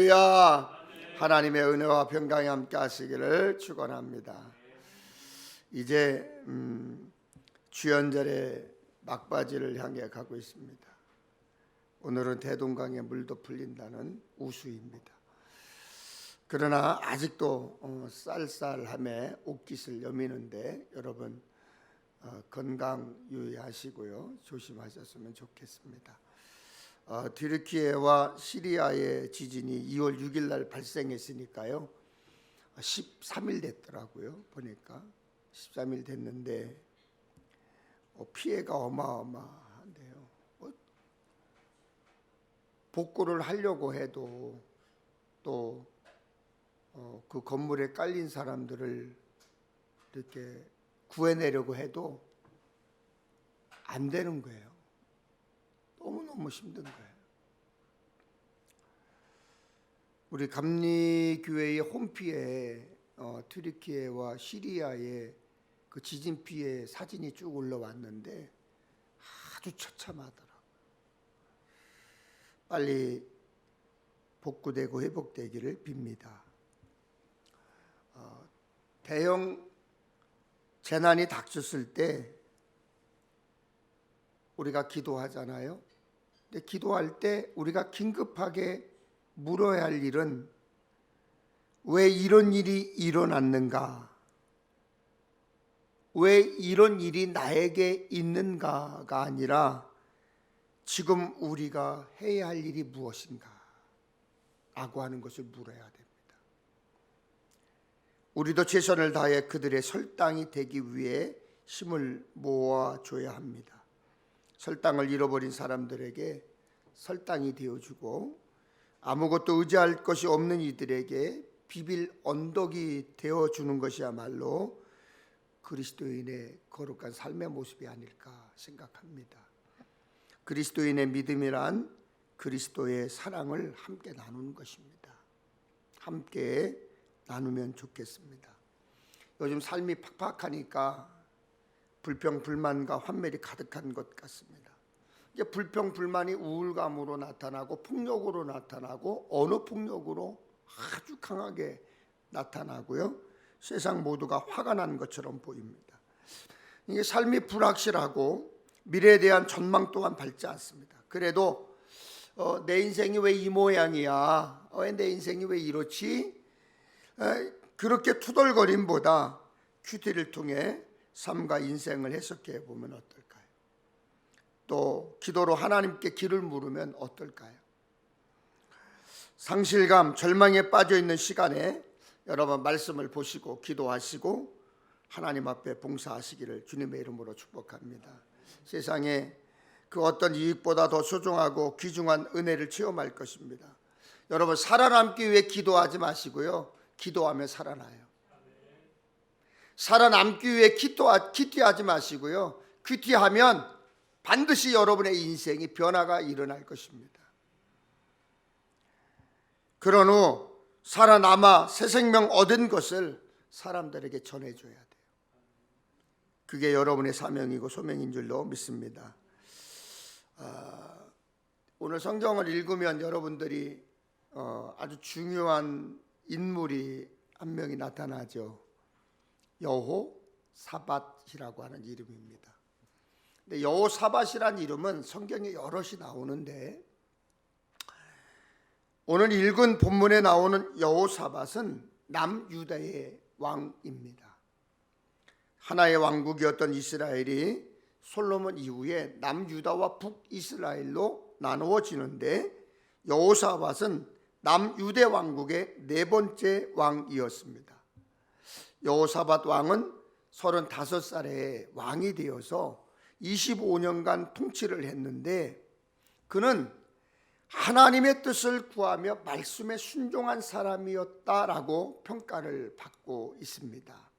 할렐루야. 하나님의 은혜와 평강이 함께 하시기를 축원합니다. 이제 주연절의 막바지를 향해 가고 있습니다. 오늘은 대동강의 물도 풀린다는 우수입니다. 그러나 아직도 쌀쌀함에 옷깃을 여미는데 여러분 건강 유의하시고요, 조심하셨으면 좋겠습니다. 튀르키예와 시리아의 지진이 2월 6일 날 발생했으니까요 13일 됐더라고요. 보니까 13일 됐는데 피해가 어마어마한데요. 복구를 하려고 해도 또 그 건물에 깔린 사람들을 이렇게 구해내려고 해도 안 되는 거예요. 너무너무 힘든 거예요. 우리 감리교회의 홈피에 튀르키예와 시리아의 그 지진 피해 사진이 쭉 올라왔는데 아주 처참하더라고요. 빨리 복구되고 회복되기를 빕니다. 대형 재난이 닥쳤을 때 우리가 기도하잖아요. 근데 기도할 때 우리가 긴급하게 물어야 할 일은 왜 이런 일이 일어났는가? 왜 이런 일이 나에게 있는가가 아니라 지금 우리가 해야 할 일이 무엇인가? 라고 하는 것을 물어야 됩니다. 우리도 최선을 다해 그들의 설당이 되기 위해 힘을 모아줘야 합니다. 설당을 잃어버린 사람들에게 설당이 되어주고 아무것도 의지할 것이 없는 이들에게 비빌 언덕이 되어주는 것이야말로 그리스도인의 거룩한 삶의 모습이 아닐까 생각합니다. 그리스도인의 믿음이란 그리스도의 사랑을 함께 나누는 것입니다. 함께 나누면 좋겠습니다. 요즘 삶이 팍팍하니까 불평불만과 환멸이 가득한 것 같습니다. 이제 불평불만이 우울감으로 나타나고 폭력으로 나타나고 언어폭력으로 아주 강하게 나타나고요. 세상 모두가 화가 난 것처럼 보입니다. 이게 삶이 불확실하고 미래에 대한 전망 또한 밝지 않습니다. 그래도 내 인생이 왜 이 모양이야? 내 인생이 왜 이렇지? 그렇게 투덜거림보다 큐티를 통해 삶과 인생을 해석해 보면 어떨까요? 또 기도로 하나님께 길을 물으면 어떨까요? 상실감, 절망에 빠져 있는 시간에 여러분 말씀을 보시고 기도하시고 하나님 앞에 봉사하시기를 주님의 이름으로 축복합니다. 세상에 그 어떤 이익보다 더 소중하고 귀중한 은혜를 체험할 것입니다. 여러분 살아남기 위해 기도하지 마시고요, 기도하며 살아나요. 살아남기 위해 큐티하지 마시고요, 큐티하면 반드시 여러분의 인생이 변화가 일어날 것입니다. 그런 후 살아남아 새 생명 얻은 것을 사람들에게 전해줘야 돼요. 그게 여러분의 사명이고 소명인 줄로 믿습니다. 오늘 성경을 읽으면 여러분들이 아주 중요한 인물이 한 명이 나타나죠. 여호사밧이라고 하는 이름입니다. 근데 여호사밧이라는 이름은 성경에 여럿이 나오는데 오늘 읽은 본문에 나오는 여호사밧은 남유다의 왕입니다. 하나의 왕국이었던 이스라엘이 솔로몬 이후에 남유다와 북이스라엘로 나누어지는데 여호사밧은 남유대 왕국의 네 번째 왕이었습니다. 여호사밧 왕은 35살에 왕이 되어서 25년간 통치를 했는데 그는 하나님의 뜻을 구하며 말씀에 순종한 사람이었다라고 평가를 받고 있습니다.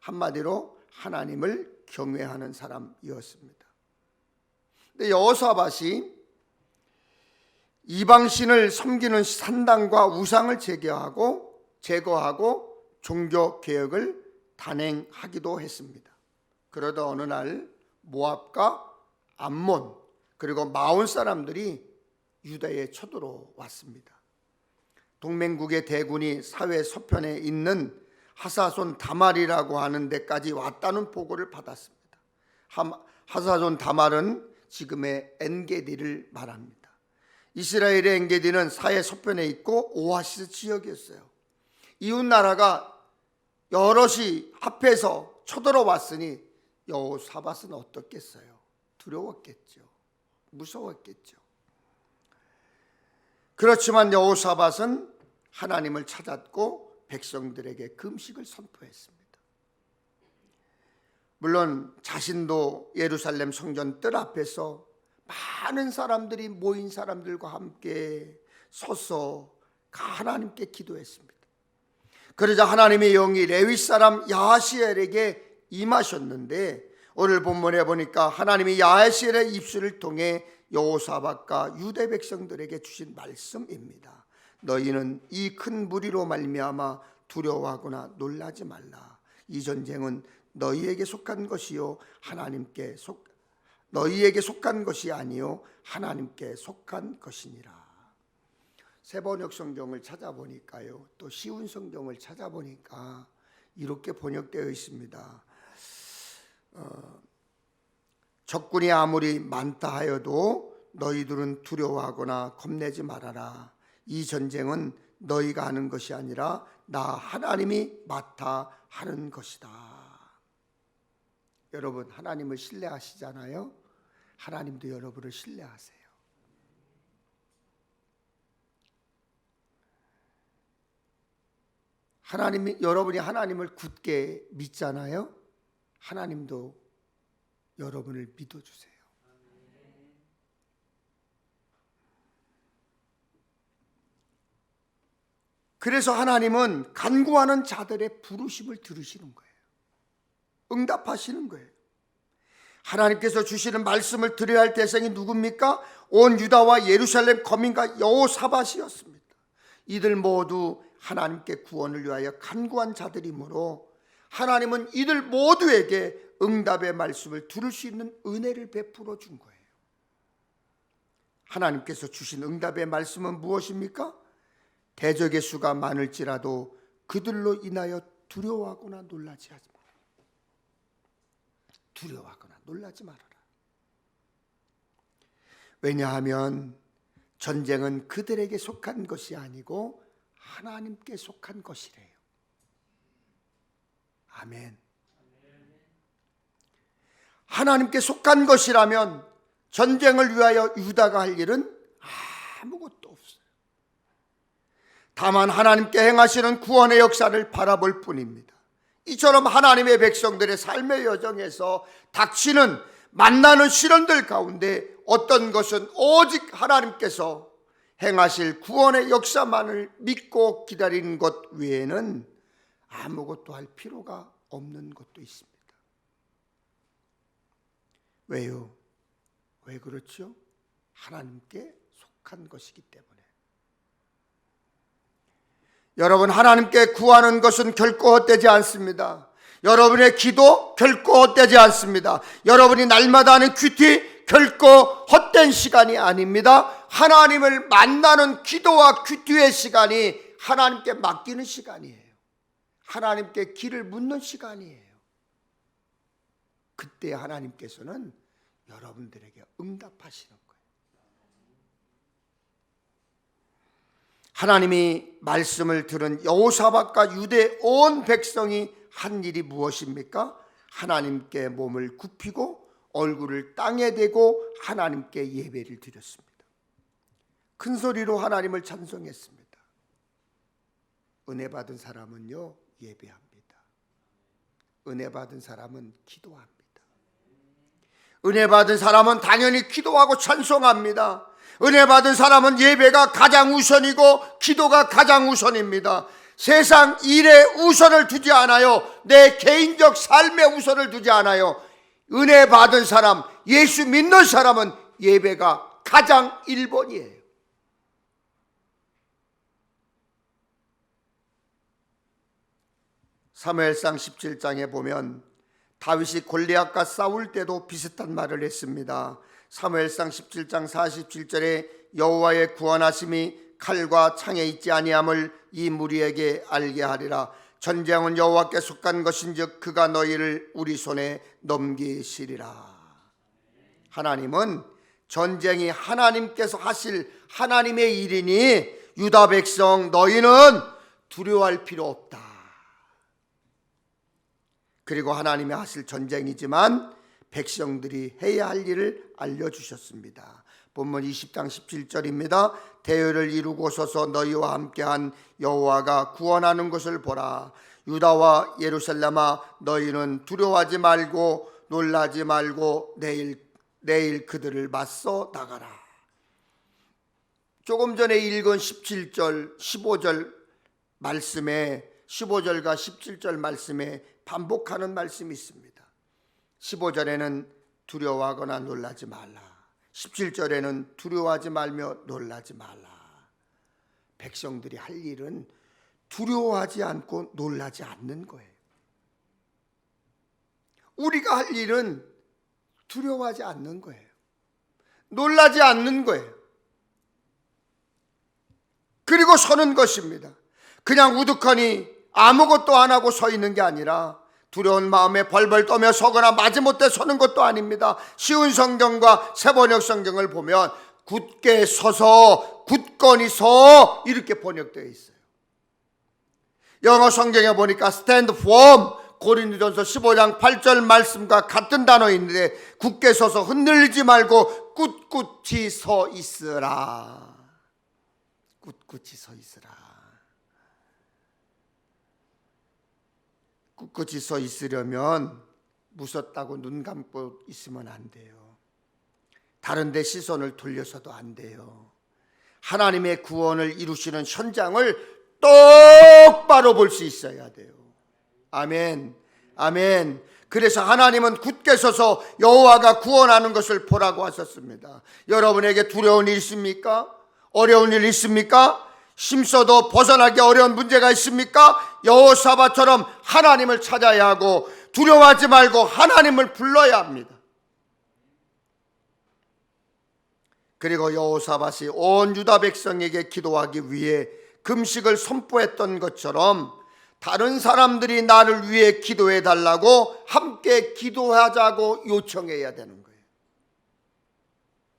한마디로 하나님을 경외하는 사람이었습니다. 근데 여호사밧이 이방신을 섬기는 산당과 우상을 제거하고 종교 개혁을 단행하기도 했습니다. 그러다 어느 날 모압과 암몬 그리고 마온 사람들이 유다에 쳐들어왔습니다. 동맹국의 대군이 사회 서편에 있는 하사손 다말이라고 하는 데까지 왔다는 보고를 받았습니다. 하사손 다말은 지금의 엔게디를 말합니다. 이스라엘의 엔게디는 사해 서편에 있고 오아시스 지역이었어요. 이웃 나라가 여럿이 합해서 쳐들어왔으니 여호사밧은 어떻겠어요? 두려웠겠죠. 무서웠겠죠. 그렇지만 여호사밧은 하나님을 찾았고 백성들에게 금식을 선포했습니다. 물론 자신도 예루살렘 성전 뜰 앞에서 많은 사람들이 모인 사람들과 함께 서서 하나님께 기도했습니다. 그러자 하나님의 영이 레위 사람 야하시엘에게 임하셨는데, 오늘 본문에 보니까 하나님이 야하시엘의 입술을 통해 여호사밧과 유대 백성들에게 주신 말씀입니다. 너희는 이 큰 무리로 말미암아 두려워하거나 놀라지 말라. 이 전쟁은 너희에게 속한 것이요 너희에게 속한 것이 아니요 하나님께 속한 것이니라. 세번역 성경을 찾아보니까요, 또 쉬운 성경을 찾아보니까 이렇게 번역되어 있습니다. 적군이 아무리 많다 하여도 너희들은 두려워하거나 겁내지 말아라. 이 전쟁은 너희가 하는 것이 아니라 나 하나님이 맡아 하는 것이다. 여러분, 하나님을 신뢰하시잖아요. 하나님도 여러분을 신뢰하세요. 여러분이 하나님을 굳게 믿잖아요. 하나님도 여러분을 믿어주세요. 그래서 하나님은 간구하는 자들의 부르심을 들으시는 거예요. 응답하시는 거예요. 하나님께서 주시는 말씀을 들어야 할 대상이 누굽니까? 온 유다와 예루살렘 거민과 여호사밧이었습니다. 이들 모두 하나님께 구원을 위하여 간구한 자들이므로 하나님은 이들 모두에게 응답의 말씀을 들을 수 있는 은혜를 베풀어 준 거예요. 하나님께서 주신 응답의 말씀은 무엇입니까? 대적의 수가 많을지라도 그들로 인하여 두려워하거나 놀라지 말아라. 두려워하거나 놀라지 말아라. 왜냐하면 전쟁은 그들에게 속한 것이 아니고 하나님께 속한 것이래요. 아멘. 하나님께 속한 것이라면 전쟁을 위하여 유다가 할 일은 아무것도 없어요. 다만 하나님께 행하시는 구원의 역사를 바라볼 뿐입니다. 이처럼 하나님의 백성들의 삶의 여정에서 닥치는 만나는 시련들 가운데 어떤 것은 오직 하나님께서 행하실 구원의 역사만을 믿고 기다리는 것 외에는 아무것도 할 필요가 없는 것도 있습니다. 왜요? 왜 그렇죠? 하나님께 속한 것이기 때문에. 여러분, 하나님께 구하는 것은 결코 헛되지 않습니다. 여러분의 기도 결코 헛되지 않습니다. 여러분이 날마다 하는 큐티 결코 헛된 시간이 아닙니다. 하나님을 만나는 기도와 큐티의 시간이 하나님께 맡기는 시간이에요. 하나님께 길을 묻는 시간이에요. 그때 하나님께서는 여러분들에게 응답하시는 거예요. 하나님이 말씀을 들은 여호사밧과 유대 온 백성이 한 일이 무엇입니까? 하나님께 몸을 굽히고 얼굴을 땅에 대고 하나님께 예배를 드렸습니다. 큰 소리로 하나님을 찬송했습니다. 은혜 받은 사람은요, 예배합니다. 은혜 받은 사람은 기도합니다. 은혜 받은 사람은 당연히 기도하고 찬송합니다. 은혜 받은 사람은 예배가 가장 우선이고 기도가 가장 우선입니다. 세상 일에 우선을 두지 않아요. 내 개인적 삶에 우선을 두지 않아요. 은혜 받은 사람, 예수 믿는 사람은 예배가 가장 1번이에요. 사무엘상 17장에 보면 다윗이 골리앗과 싸울 때도 비슷한 말을 했습니다. 사무엘상 17장 47절에 여호와의 구원하심이 칼과 창에 있지 아니함을 이 무리에게 알게 하리라. 전쟁은 여호와께 속한 것인즉 그가 너희를 우리 손에 넘기시리라. 하나님은 전쟁이 하나님께서 하실 하나님의 일이니 유다 백성 너희는 두려워할 필요 없다. 그리고 하나님이 하실 전쟁이지만 백성들이 해야 할 일을 알려주셨습니다. 본문 20장 17절입니다. 대열을 이루고 서서 너희와 함께한 여호와가 구원하는 것을 보라. 유다와 예루살렘아 너희는 두려워하지 말고 놀라지 말고 내일 그들을 맞서 나가라. 조금 전에 읽은 17절 15절 말씀에 15절과 17절 말씀에 반복하는 말씀이 있습니다. 15절에는 두려워하거나 놀라지 말라. 17절에는 두려워하지 말며 놀라지 말라. 백성들이 할 일은 두려워하지 않고 놀라지 않는 거예요. 우리가 할 일은 두려워하지 않는 거예요. 놀라지 않는 거예요. 그리고 서는 것입니다. 그냥 우두커니 아무것도 안 하고 서 있는 게 아니라 두려운 마음에 벌벌 떠며 서거나 마지못해 서는 것도 아닙니다. 쉬운 성경과 새번역 성경을 보면 굳게 서서 굳건히 서 이렇게 번역되어 있어요. 영어 성경에 보니까 stand firm, 고린도전서 15장 8절 말씀과 같은 단어인데 굳게 서서 흔들리지 말고 꿋꿋이 서 있으라. 꿋꿋이 서 있으라. 꿋꿋이 서 있으려면 무섭다고 눈 감고 있으면 안 돼요. 다른 데 시선을 돌려서도 안 돼요. 하나님의 구원을 이루시는 현장을 똑바로 볼 수 있어야 돼요. 아멘, 아멘. 그래서 하나님은 굳게 서서 여호와가 구원하는 것을 보라고 하셨습니다. 여러분에게 두려운 일 있습니까? 어려운 일 있습니까? 힘써도 벗어나기 어려운 문제가 있습니까? 여호사밧처럼 하나님을 찾아야 하고 두려워하지 말고 하나님을 불러야 합니다. 그리고 여호사밧이 온 유다 백성에게 기도하기 위해 금식을 선포했던 것처럼 다른 사람들이 나를 위해 기도해 달라고 함께 기도하자고 요청해야 되는 거예요.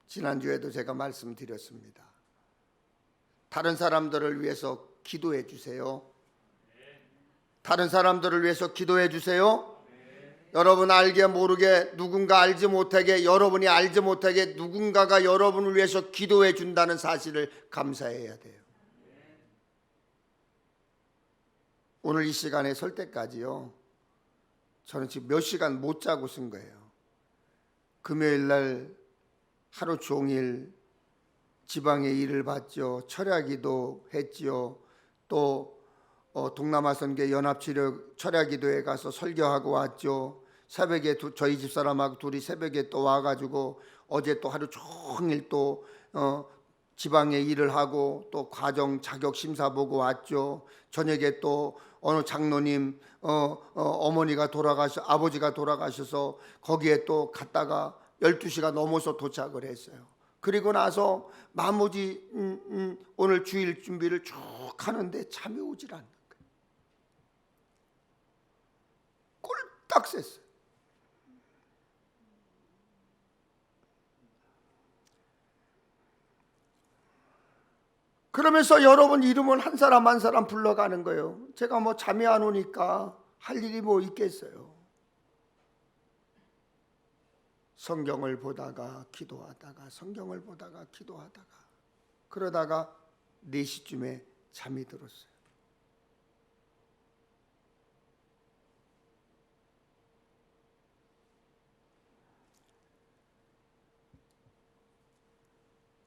지난주에도 제가 말씀드렸습니다. 다른 사람들을 위해서 기도해 주세요. 다른 사람들을 위해서 기도해 주세요. 여러분 알게 모르게 누군가 알지 못하게 여러분이 알지 못하게 누군가가 여러분을 위해서 기도해 준다는 사실을 감사해야 돼요. 오늘 이 시간에 설 때까지요, 저는 지금 몇 시간 못 자고 쓴 거예요. 금요일 날 하루 종일 지방에 일을 봤죠. 철야기도 했죠. 또 동남아 선교 연합치료 철야기도에 가서 설교하고 왔죠. 새벽에 저희 집사람하고 둘이 새벽에 또 와가지고 어제 또 하루 종일 또 지방에 일을 하고 또 과정 자격 심사 보고 왔죠. 저녁에 또 어느 장로님 어머니가 아버지가 돌아가셔서 거기에 또 갔다가 12시가 넘어서 도착을 했어요. 그리고 나서 나머지 오늘 주일 준비를 쭉 하는데 잠이 오질 않는 거예요. 꼴딱 샜어요. 그러면서 여러분 이름을 한 사람 한 사람 불러가는 거예요. 제가 뭐 잠이 안 오니까 할 일이 뭐 있겠어요. 성경을 보다가 기도하다가 성경을 보다가 기도하다가 그러다가 4시쯤에 잠이 들었어요.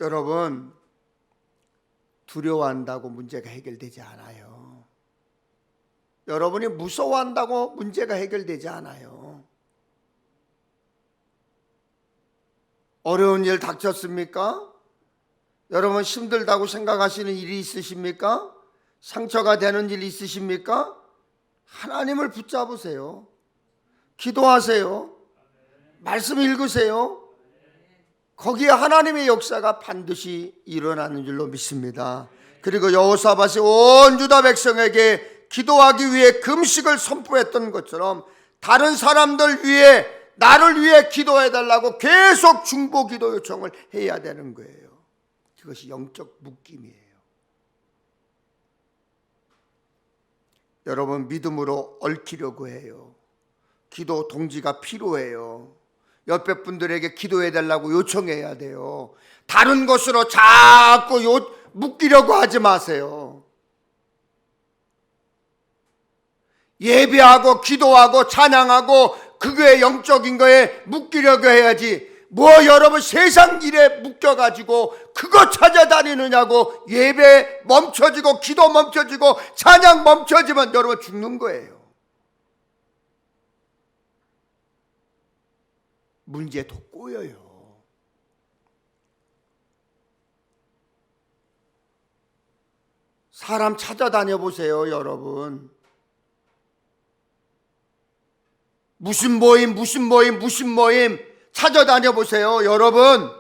여러분 두려워한다고 문제가 해결되지 않아요. 여러분이 무서워한다고 문제가 해결되지 않아요. 어려운 일 닥쳤습니까? 여러분 힘들다고 생각하시는 일이 있으십니까? 상처가 되는 일 있으십니까? 하나님을 붙잡으세요. 기도하세요. 말씀 읽으세요. 거기에 하나님의 역사가 반드시 일어나는 줄로 믿습니다. 그리고 여호사밧이 온 유다 백성에게 기도하기 위해 금식을 선포했던 것처럼 다른 사람들 위해, 나를 위해 기도해달라고 계속 중보 기도 요청을 해야 되는 거예요. 그것이 영적 묶임이에요. 여러분, 믿음으로 얽히려고 해요. 기도 동지가 필요해요. 옆에 분들에게 기도해달라고 요청해야 돼요. 다른 것으로 자꾸 묶이려고 하지 마세요. 예배하고 기도하고 찬양하고 그거에 영적인 거에 묶이려고 해야지, 뭐 여러분 세상 일에 묶여가지고 그거 찾아다니느냐고. 예배 멈춰지고 기도 멈춰지고 찬양 멈춰지면 여러분 죽는 거예요. 문제도 꼬여요. 사람 찾아다녀 보세요, 여러분. 무슨 모임 찾아다녀 보세요, 여러분.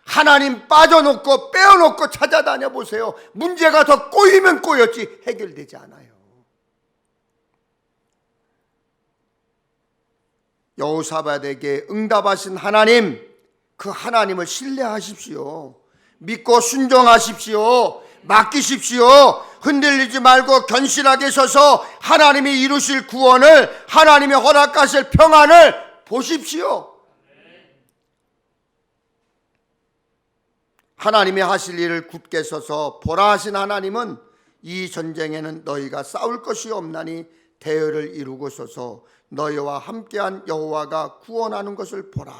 하나님 빠져놓고 빼어놓고 찾아다녀 보세요. 문제가 더 꼬이면 꼬였지 해결되지 않아요. 여호사밧에게 응답하신 하나님, 그 하나님을 신뢰하십시오. 믿고 순종하십시오. 맡기십시오. 흔들리지 말고 견실하게 서서 하나님이 이루실 구원을, 하나님이 허락하실 평안을 보십시오. 하나님이 하실 일을 굳게 서서 보라 하신 하나님은 이 전쟁에는 너희가 싸울 것이 없나니 대열을 이루고 서서 너희와 함께한 여호와가 구원하는 것을 보라.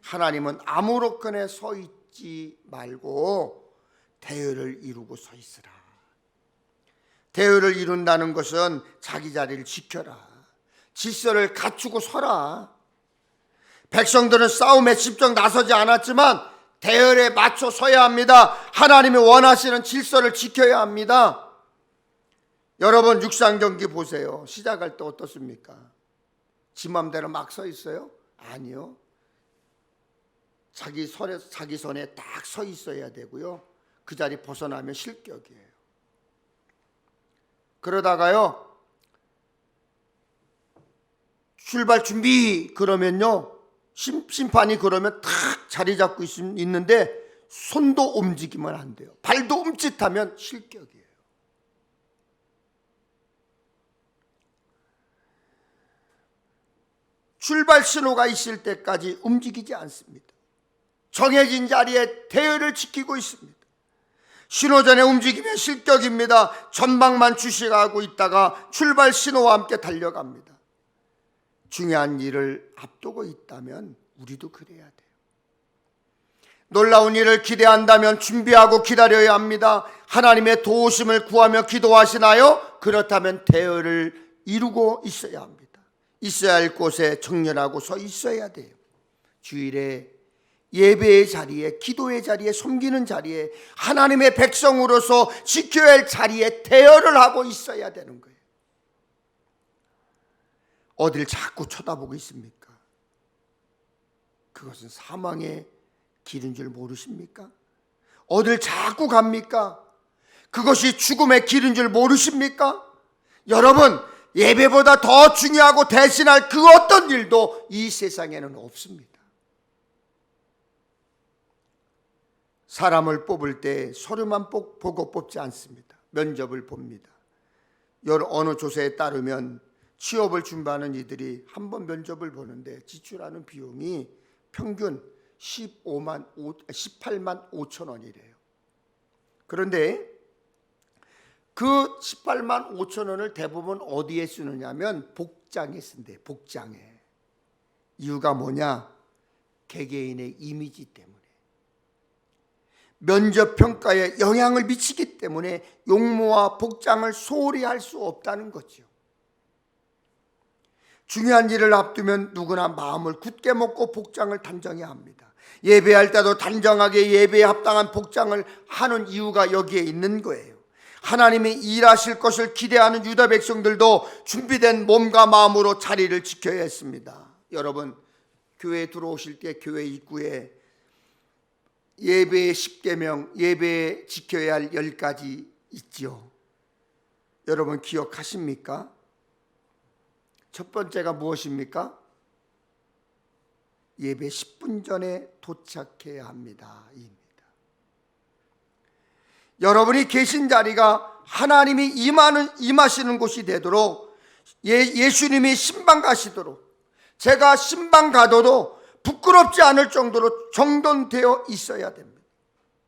하나님은 아무렇거나 서 있지 말고 대열을 이루고 서 있으라. 대열을 이룬다는 것은 자기 자리를 지켜라. 질서를 갖추고 서라. 백성들은 싸움에 직접 나서지 않았지만 대열에 맞춰 서야 합니다. 하나님이 원하시는 질서를 지켜야 합니다. 여러분, 육상 경기 보세요. 시작할 때 어떻습니까? 지 맘대로 막 서 있어요? 아니요. 자기 선에 딱 서 있어야 되고요. 그 자리 벗어나면 실격이에요. 그러다가요, 출발 준비 그러면요, 심판이 그러면 탁 자리 잡고 있는데 손도 움직이면 안 돼요. 발도 움찔하면 실격이에요. 출발 신호가 있을 때까지 움직이지 않습니다. 정해진 자리에 대열을 지키고 있습니다. 신호 전에 움직이면 실격입니다. 전방만 주시하고 있다가 출발 신호와 함께 달려갑니다. 중요한 일을 앞두고 있다면 우리도 그래야 돼요. 놀라운 일을 기대한다면 준비하고 기다려야 합니다. 하나님의 도우심을 구하며 기도하시나요? 그렇다면 대열을 이루고 있어야 합니다. 있어야 할 곳에 정렬하고 서 있어야 돼요. 주일에 예배의 자리에, 기도의 자리에, 섬기는 자리에, 하나님의 백성으로서 지켜야 할 자리에 대열을 하고 있어야 되는 거예요. 어딜 자꾸 쳐다보고 있습니까? 그것은 사망의 길인 줄 모르십니까? 어딜 자꾸 갑니까? 그것이 죽음의 길인 줄 모르십니까? 여러분, 예배보다 더 중요하고 대신할 그 어떤 일도 이 세상에는 없습니다. 사람을 뽑을 때 서류만 보고 뽑지 않습니다. 면접을 봅니다. 어느 조사에 따르면 취업을 준비하는 이들이 한 번 면접을 보는데 지출하는 비용이 평균 18만 5천 원이래요. 그런데 그 18만 5천 원을 대부분 어디에 쓰느냐면 복장에 쓴대요. 복장에. 이유가 뭐냐? 개개인의 이미지 때문에. 면접 평가에 영향을 미치기 때문에 용모와 복장을 소홀히 할 수 없다는 거죠. 중요한 일을 앞두면 누구나 마음을 굳게 먹고 복장을 단정해야 합니다. 예배할 때도 단정하게 예배에 합당한 복장을 하는 이유가 여기에 있는 거예요. 하나님이 일하실 것을 기대하는 유다 백성들도 준비된 몸과 마음으로 자리를 지켜야 했습니다. 여러분, 교회에 들어오실 때 교회 입구에 예배의 10계명, 예배에 지켜야 할 10가지 있지요. 여러분 기억하십니까? 첫 번째가 무엇입니까? 예배 10분 전에 도착해야 합니다. 입니다. 여러분이 계신 자리가 하나님이 임하시는 곳이 되도록, 예수님이 신방 가시도록, 제가 신방 가도 부끄럽지 않을 정도로 정돈되어 있어야 됩니다.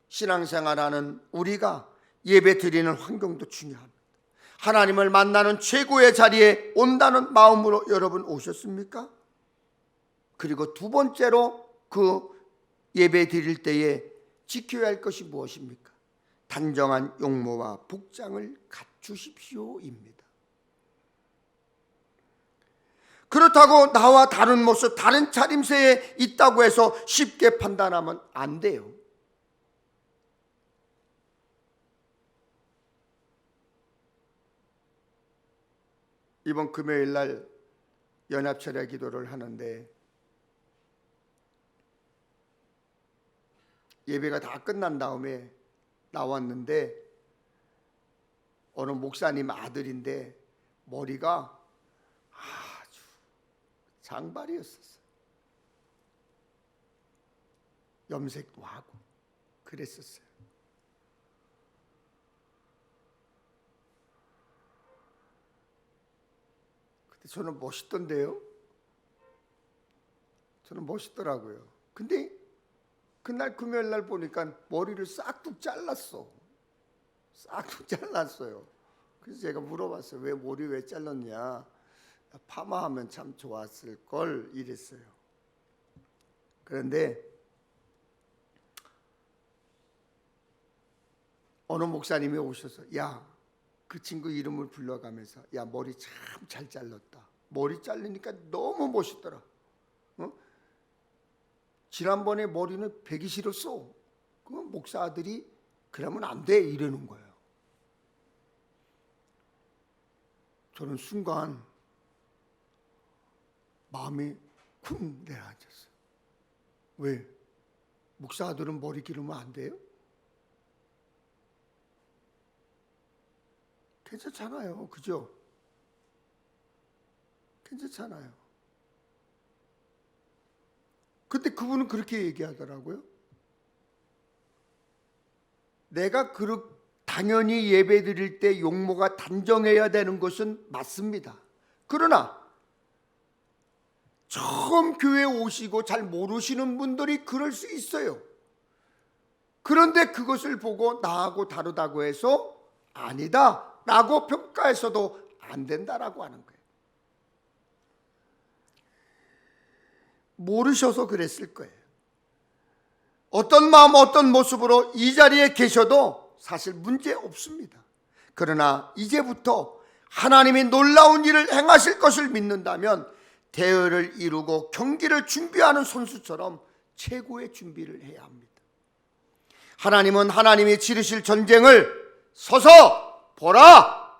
신앙생활하는 우리가 예배 드리는 환경도 중요합니다. 하나님을 만나는 최고의 자리에 온다는 마음으로 여러분 오셨습니까? 그리고 두 번째로 그 예배 드릴 때에 지켜야 할 것이 무엇입니까? 단정한 용모와 복장을 갖추십시오입니다. 그렇다고 나와 다른 모습, 다른 차림새에 있다고 해서 쉽게 판단하면 안 돼요. 이번 금요일 날 연합철야 기도를 하는데 예배가 다 끝난 다음에 나왔는데 어느 목사님 아들인데 머리가 아주 장발이었었어요. 염색도 하고 그랬었어요. 근데 저는 멋있던데요. 저는 멋있더라고요. 근데 그날 금요일 날 보니까 머리를 싹둑 잘랐어. 싹둑 잘랐어요. 그래서 제가 물어봤어요. 왜 머리 왜 잘랐냐? 파마하면 참 좋았을 걸 이랬어요. 그런데 어느 목사님이 오셔서 야, 그 친구 이름을 불러가면서 야, 머리 참 잘 잘랐다. 머리 자르니까 너무 멋있더라. 어? 지난번에 머리는 베기 싫었어. 그 목사 아들이 그러면 안 돼 이러는 거예요. 저는 순간 마음이 쿵 내려앉았어요. 왜? 목사 아들은 머리 기르면 안 돼요? 괜찮잖아요. 그죠? 괜찮잖아요. 근데 그분은 그렇게 얘기하더라고요. 내가 당연히 예배 드릴 때 용모가 단정해야 되는 것은 맞습니다. 그러나 처음 교회에 오시고 잘 모르시는 분들이 그럴 수 있어요. 그런데 그것을 보고 나하고 다르다고 해서 아니다 라고 평가해서도 안 된다라고 하는 거예요. 모르셔서 그랬을 거예요. 어떤 마음 어떤 모습으로 이 자리에 계셔도 사실 문제 없습니다. 그러나 이제부터 하나님이 놀라운 일을 행하실 것을 믿는다면 대회를 이루고 경기를 준비하는 선수처럼 최고의 준비를 해야 합니다. 하나님은 하나님이 치르실 전쟁을 서서 보라,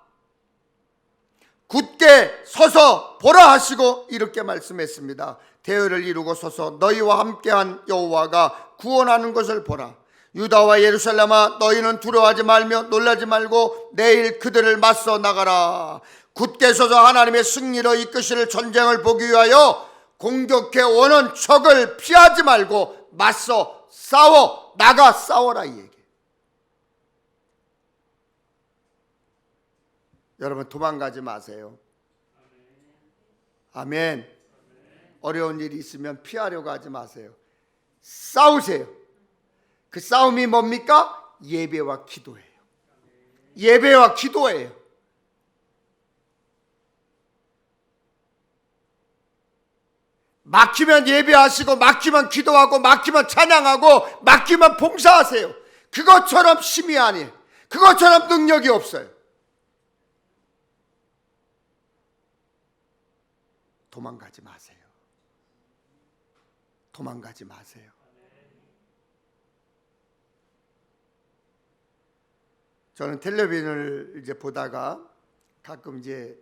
굳게 서서 보라 하시고 이렇게 말씀했습니다. 대회를 이루고 서서 너희와 함께한 여호와가 구원하는 것을 보라. 유다와 예루살렘아, 너희는 두려워하지 말며 놀라지 말고 내일 그들을 맞서 나가라. 굳게 서서 하나님의 승리로 이끄실 전쟁을 보기 위하여 공격해 오는 적을 피하지 말고 맞서 싸워 나가 싸워라 이 얘기. 여러분 도망가지 마세요. 아멘. 어려운 일이 있으면 피하려고 하지 마세요. 싸우세요. 그 싸움이 뭡니까? 예배와 기도예요. 예배와 기도예요. 막히면 예배하시고 막히면 기도하고 막히면 찬양하고 막히면 봉사하세요. 그것처럼 힘이 아니에요. 그것처럼 능력이 없어요. 도망가지 마세요. 도망가지 마세요. 저는 텔레비전을 이제 보다가 가끔 이제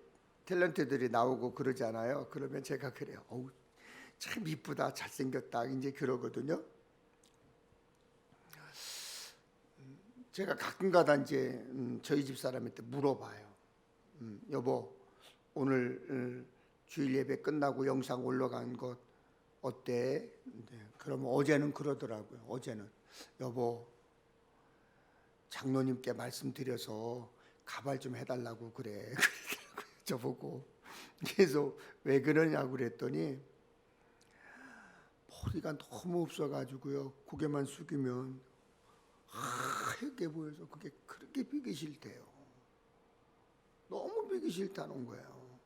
탤런트들이 나오고 그러잖아요. 그러면 제가 그래요. 어우, 참 이쁘다, 잘생겼다, 이제 그러거든요. 제가 가끔가다 이제 저희 집 사람한테 물어봐요. 여보, 오늘 주일 예배 끝나고 영상 올라간 것 어때? 그러면 어제는 그러더라고요. 어제는 여보, 장로님께 말씀드려서 가발 좀 해달라고 그래. 저보고 계속 왜 그러냐고 그랬더니 머리가 너무 없어가지고요. 고개만 숙이면 하얗게 보여서 그게 그렇게 비기 싫대요. 너무 비기 싫다는 거예요.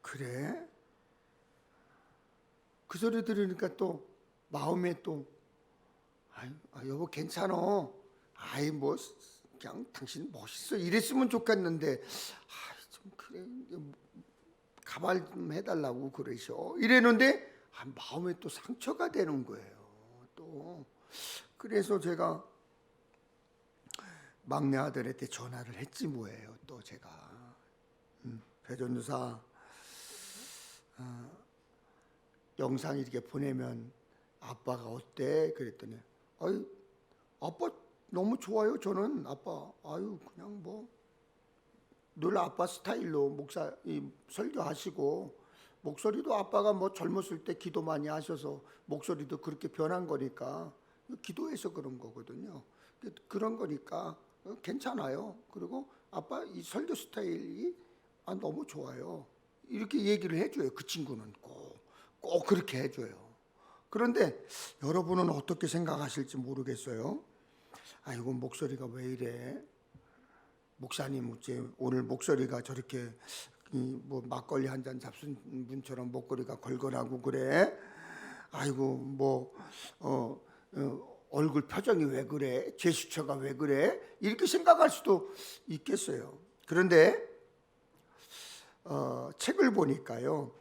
그래? 그 소리 들으니까 또 마음에 또 여보 괜찮어. 뭐 그냥 당신 멋있어. 이랬으면 좋겠는데 좀 그래 가발 좀 해달라고 그러셔. 이랬는데 마음에 또 상처가 되는 거예요. 또 그래서 제가 막내 아들한테 전화를 했지 뭐예요. 또 제가 배전도사 영상 이렇게 보내면 아빠가 어때? 그랬더니 아빠 너무 좋아요. 저는 아빠 그냥 뭐 늘 아빠 스타일로 목사 설교하시고 목소리도 아빠가 뭐 젊었을 때 기도 많이 하셔서 목소리도 그렇게 변한 거니까 기도해서 그런 거거든요. 그런 거니까 괜찮아요. 그리고 아빠 이 설교 스타일이 너무 좋아요. 이렇게 얘기를 해줘요. 그 친구는 꼭 그렇게 해줘요. 그런데 여러분은 어떻게 생각하실지 모르겠어요. 이거 목소리가 왜 이래? 목사님 오늘 목소리가 저렇게 뭐 막걸리 한 잔 잡순 분처럼 목소리가 걸걸하고 그래? 아이고 뭐 얼굴 표정이 왜 그래? 제스처가 왜 그래? 이렇게 생각할 수도 있겠어요. 그런데 책을 보니까요,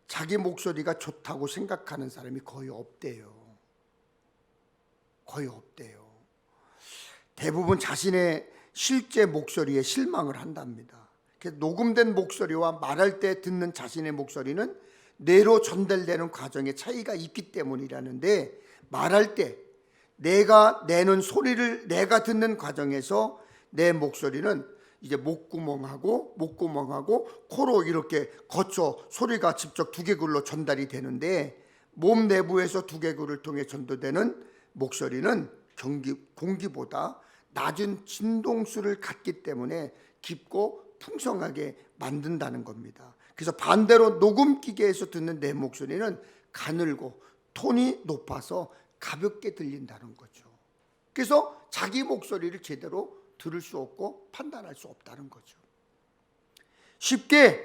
자기 목소리가 좋다고 생각하는 사람이 거의 없대요. 거의 없대요. 대부분 자신의 실제 목소리에 실망을 한답니다. 녹음된 목소리와 말할 때 듣는 자신의 목소리는 뇌로 전달되는 과정에 차이가 있기 때문이라는데, 말할 때 내가 내는 소리를 내가 듣는 과정에서 내 목소리는 이제 목구멍하고 코로 이렇게 거쳐 소리가 직접 두개골로 전달이 되는데, 몸 내부에서 두개골을 통해 전도되는 목소리는 공기보다 낮은 진동수를 갖기 때문에 깊고 풍성하게 만든다는 겁니다. 그래서 반대로 녹음기계에서 듣는 내 목소리는 가늘고 톤이 높아서 가볍게 들린다는 거죠. 그래서 자기 목소리를 제대로 들을 수 없고 판단할 수 없다는 거죠. 쉽게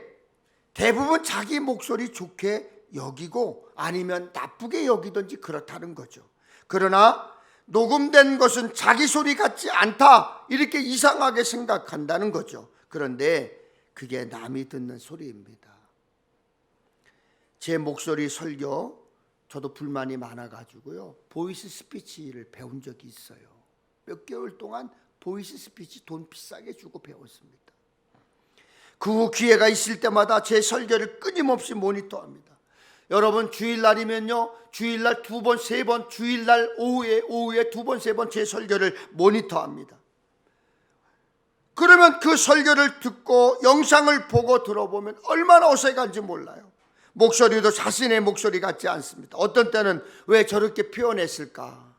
대부분 자기 목소리 좋게 여기고 아니면 나쁘게 여기든지 그렇다는 거죠. 그러나 녹음된 것은 자기 소리 같지 않다, 이렇게 이상하게 생각한다는 거죠. 그런데 그게 남이 듣는 소리입니다. 제 목소리 설교 저도 불만이 많아가지고요, 보이스 스피치를 배운 적이 있어요. 몇 개월 동안 보이스 스피치 돈 비싸게 주고 배웠습니다. 그 후 기회가 있을 때마다 제 설교를 끊임없이 모니터합니다. 여러분, 주일날이면요, 주일날 2번, 3번, 주일날 오후에 2번, 3번 제 설교를 모니터합니다. 그러면 그 설교를 듣고 영상을 보고 들어보면 얼마나 어색한지 몰라요. 목소리도 자신의 목소리 같지 않습니다. 어떤 때는 왜 저렇게 표현했을까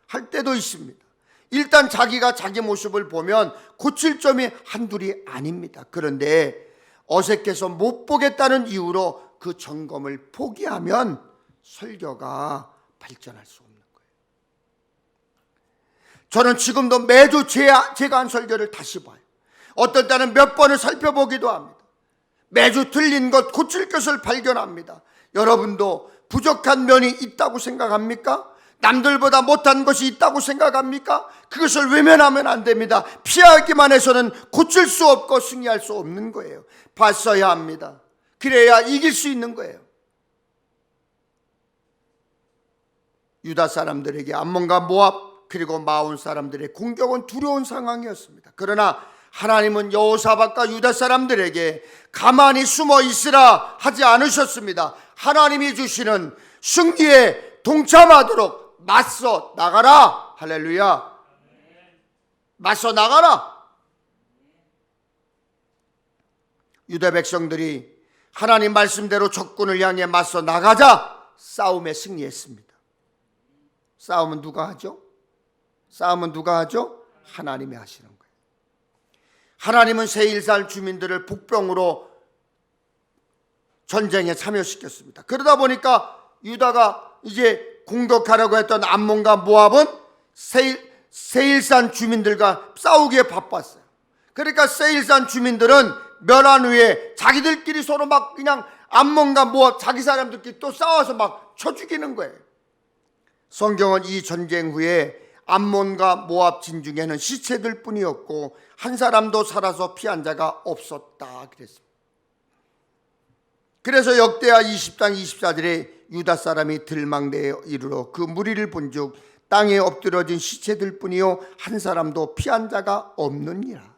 할 때도 있습니다. 일단 자기가 자기 모습을 보면 고칠 점이 한둘이 아닙니다. 그런데 어색해서 못 보겠다는 이유로 그 점검을 포기하면 설교가 발전할 수 없는 거예요. 저는 지금도 매주 제가 한 설교를 다시 봐요. 어떤 때는 몇 번을 살펴보기도 합니다. 매주 틀린 것, 고칠 것을 발견합니다. 여러분도 부족한 면이 있다고 생각합니까? 남들보다 못한 것이 있다고 생각합니까? 그것을 외면하면 안 됩니다. 피하기만 해서는 고칠 수 없고 승리할 수 없는 거예요. 봤어야 합니다. 그래야 이길 수 있는 거예요. 유다 사람들에게 암몬과 모압 그리고 마온 사람들의 공격은 두려운 상황이었습니다. 그러나 하나님은 여호사밧과 유다 사람들에게 가만히 숨어 있으라 하지 않으셨습니다. 하나님이 주시는 승리에 동참하도록 맞서 나가라, 할렐루야. 맞서 나가라. 유다 백성들이 하나님 말씀대로 적군을 향해 맞서 나가자 싸움에 승리했습니다. 싸움은 누가 하죠? 싸움은 누가 하죠? 하나님이 하시는 거예요. 하나님은 세일살 주민들을 복병으로 전쟁에 참여시켰습니다. 그러다 보니까 유다가 이제 공격하려고 했던 암몬과 모압은 세일산 주민들과 싸우기에 바빴어요. 그러니까 세일산 주민들은 멸한 후에 자기들끼리 서로 막 그냥 암몬과 모압 자기 사람들끼리 또 싸워서 막 쳐 죽이는 거예요. 성경은 이 전쟁 후에 암몬과 모압 진중에는 시체들 뿐이었고 한 사람도 살아서 피한 자가 없었다 그랬습니다. 그래서 역대하 20장 24절에 유다 사람이 들망대에 이르러 그 무리를 본즉 땅에 엎드러진 시체들 뿐이요 한 사람도 피한 자가 없느니라.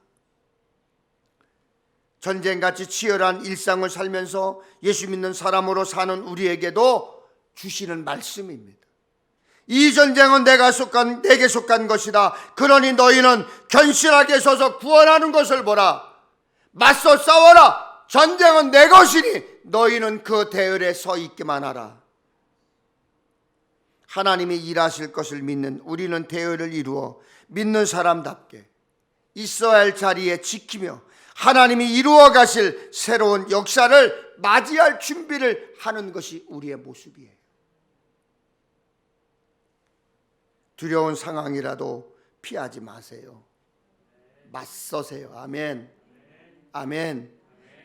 전쟁같이 치열한 일상을 살면서 예수 믿는 사람으로 사는 우리에게도 주시는 말씀입니다. 이 전쟁은 내게 속한 것이다. 그러니 너희는 견실하게 서서 구원하는 것을 보라. 맞서 싸워라. 전쟁은 내 것이니 너희는 그 대열에 서 있기만 하라. 하나님이 일하실 것을 믿는 우리는 대열을 이루어 믿는 사람답게 있어야 할 자리에 지키며 하나님이 이루어 가실 새로운 역사를 맞이할 준비를 하는 것이 우리의 모습이에요. 두려운 상황이라도 피하지 마세요. 맞서세요. 아멘. 아멘.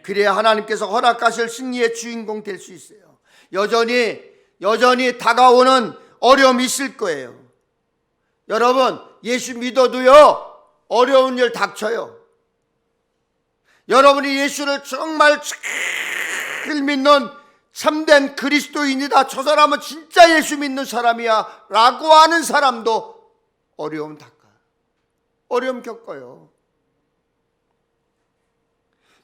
그래야 하나님께서 허락하실 승리의 주인공 될 수 있어요. 여전히 다가오는 어려움이 있을 거예요. 여러분, 예수 믿어도요, 어려운 일 닥쳐요. 여러분이 예수를 정말 잘 믿는 참된 그리스도인이다. 저 사람은 진짜 예수 믿는 사람이야 라고 하는 사람도 어려움 닦아요. 어려움 겪어요.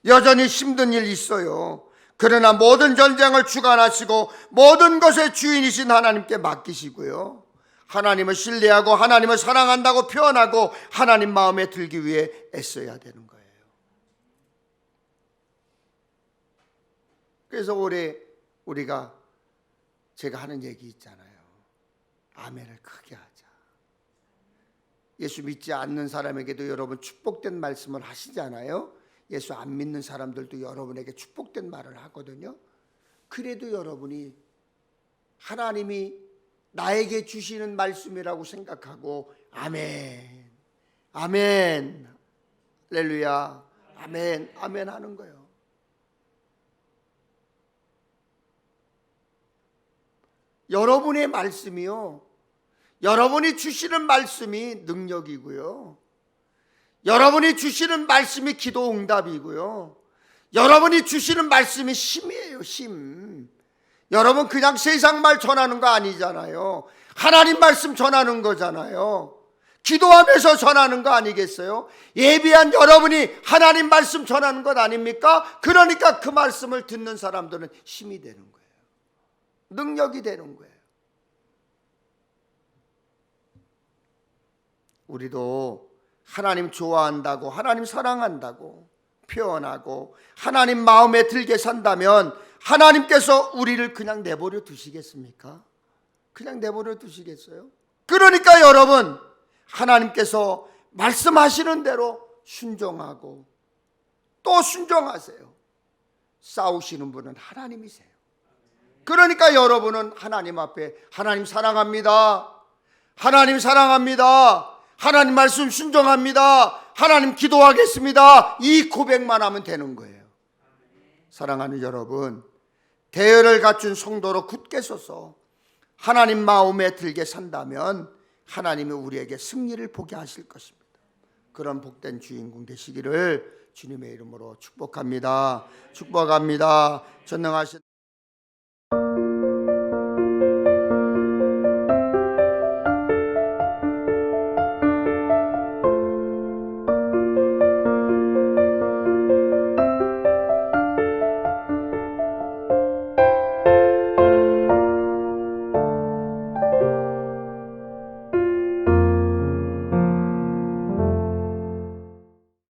여전히 힘든 일 있어요. 그러나 모든 전쟁을 주관하시고 모든 것의 주인이신 하나님께 맡기시고요, 하나님을 신뢰하고 하나님을 사랑한다고 표현하고 하나님 마음에 들기 위해 애써야 되는 거예요. 그래서 올해 우리가 제가 하는 얘기 있잖아요. 아멘을 크게 하자. 예수 믿지 않는 사람에게도 여러분 축복된 말씀을 하시잖아요. 예수 안 믿는 사람들도 여러분에게 축복된 말을 하거든요. 그래도 여러분이 하나님이 나에게 주시는 말씀이라고 생각하고 아멘, 아멘, 할렐루야, 아멘, 아멘 하는 거예요. 여러분의 말씀이요, 여러분이 주시는 말씀이 능력이고요, 여러분이 주시는 말씀이 기도 응답이고요, 여러분이 주시는 말씀이 힘이에요. 힘. 여러분 그냥 세상 말 전하는 거 아니잖아요. 하나님 말씀 전하는 거잖아요. 기도하면서 전하는 거 아니겠어요? 예비한 여러분이 하나님 말씀 전하는 것 아닙니까? 그러니까 그 말씀을 듣는 사람들은 힘이 되는 거예요. 능력이 되는 거예요. 우리도 하나님 좋아한다고, 하나님 사랑한다고 표현하고 하나님 마음에 들게 산다면 하나님께서 우리를 그냥 내버려 두시겠습니까? 그냥 내버려 두시겠어요? 그러니까 여러분, 하나님께서 말씀하시는 대로 순종하고 또 순종하세요. 싸우시는 분은 하나님이세요. 그러니까 여러분은 하나님 앞에 하나님 사랑합니다, 하나님 사랑합니다, 하나님 말씀 순종합니다, 하나님 기도하겠습니다, 이 고백만 하면 되는 거예요. 사랑하는 여러분, 대열을 갖춘 성도로 굳게 서서 하나님 마음에 들게 산다면 하나님이 우리에게 승리를 보게 하실 것입니다. 그런 복된 주인공 되시기를 주님의 이름으로 축복합니다. 축복합니다. 전능하신